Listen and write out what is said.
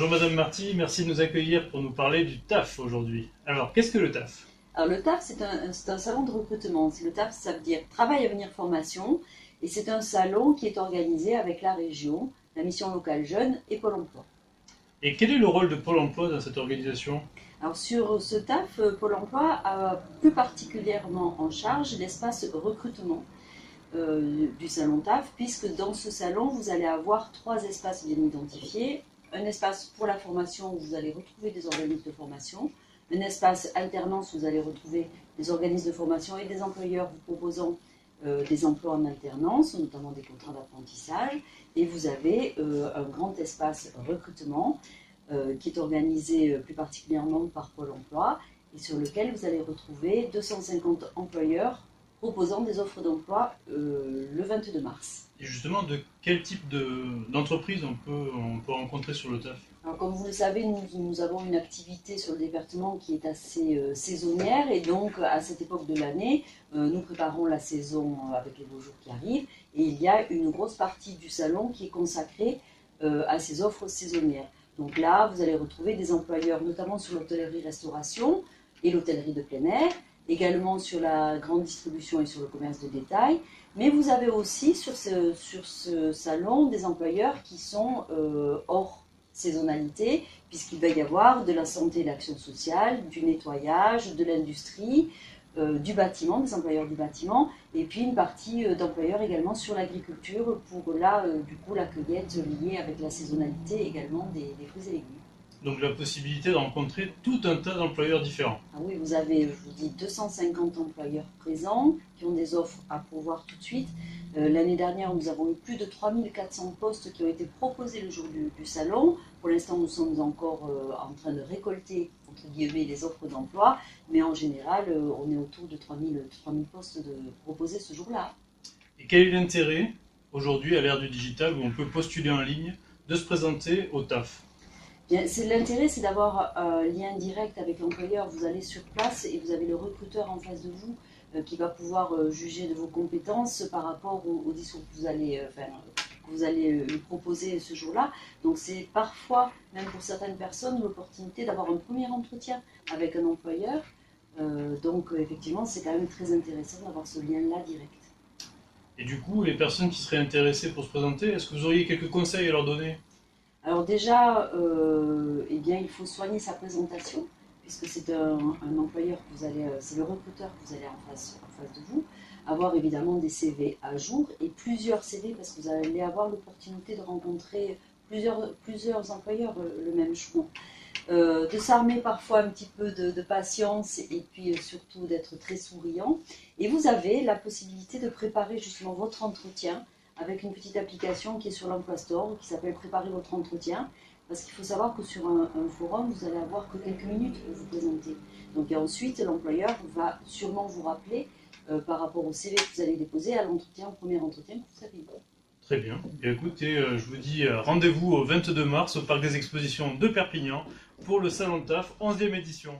Bonjour Madame Marty, merci de nous accueillir pour nous parler du TAF aujourd'hui. Alors, qu'est-ce que le TAF? Alors le TAF, c'est un salon de recrutement. Le TAF, ça veut dire Travail, Avenir, Formation. Et c'est un salon qui est organisé avec la région, la mission locale jeune et Pôle emploi. Et quel est le rôle de Pôle emploi dans cette organisation? Alors sur ce TAF, Pôle emploi a plus particulièrement en charge l'espace recrutement du salon TAF, puisque dans ce salon, vous allez avoir 3 espaces bien identifiés. Un espace pour la formation où vous allez retrouver des organismes de formation. Un espace alternance où vous allez retrouver des organismes de formation et des employeurs vous proposant des emplois en alternance, notamment des contrats d'apprentissage. Et vous avez un grand espace recrutement qui est organisé plus particulièrement par Pôle emploi et sur lequel vous allez retrouver 250 employeurs proposant des offres d'emploi le 22 mars. Et justement, de quel type d'entreprise on peut rencontrer sur le TAF? Alors, comme vous le savez, nous avons une activité sur le département qui est assez saisonnière et donc à cette époque de l'année, nous préparons la saison avec les beaux jours qui arrivent et il y a une grosse partie du salon qui est consacrée à ces offres saisonnières. Donc là, vous allez retrouver des employeurs notamment sur l'hôtellerie-restauration et l'hôtellerie de plein air, également sur la grande distribution et sur le commerce de détail, mais vous avez aussi sur ce salon des employeurs qui sont hors saisonnalité, puisqu'il va y avoir de la santé et l'action sociale, du nettoyage, de l'industrie, du bâtiment, des employeurs du bâtiment, et puis une partie d'employeurs également sur l'agriculture pour là, du coup, la cueillette liée avec la saisonnalité également des fruits et légumes. Donc la possibilité de rencontrer tout un tas d'employeurs différents. Ah oui, vous avez, je vous dis, 250 employeurs présents qui ont des offres à pourvoir tout de suite. L'année dernière, nous avons eu plus de 3400 postes qui ont été proposés le jour du salon. Pour l'instant, nous sommes encore en train de récolter, entre guillemets, les offres d'emploi. Mais en général, on est autour de 3000 postes proposés ce jour-là. Et quel est l'intérêt, aujourd'hui, à l'ère du digital, où on peut postuler en ligne, de se présenter au TAF? L'intérêt, c'est d'avoir un lien direct avec l'employeur. Vous allez sur place et vous avez le recruteur en face de vous qui va pouvoir juger de vos compétences par rapport au discours que vous allez lui proposer ce jour-là. Donc c'est parfois, même pour certaines personnes, l'opportunité d'avoir un premier entretien avec un employeur. Donc effectivement, c'est quand même très intéressant d'avoir ce lien-là direct. Et du coup, les personnes qui seraient intéressées pour se présenter, est-ce que vous auriez quelques conseils à leur donner? Alors déjà, eh bien, il faut soigner sa présentation, puisque c'est un employeur que vous allez, c'est le recruteur que vous allez en face de vous. Avoir évidemment des CV à jour et plusieurs CV, parce que vous allez avoir l'opportunité de rencontrer plusieurs employeurs le même jour. De s'armer parfois un petit peu de patience et puis surtout d'être très souriant. Et vous avez la possibilité de préparer justement votre entretien avec une petite application qui est sur l'Emploi Store, qui s'appelle Préparer votre entretien, parce qu'il faut savoir que sur un forum, vous allez avoir que quelques minutes pour vous présenter. Donc et ensuite, l'employeur va sûrement vous rappeler par rapport au CV que vous allez déposer à l'entretien, au premier entretien que vous avez eu. Très bien. Et écoutez, je vous dis rendez-vous au 22 mars au Parc des Expositions de Perpignan pour le Salon TAF 11e édition.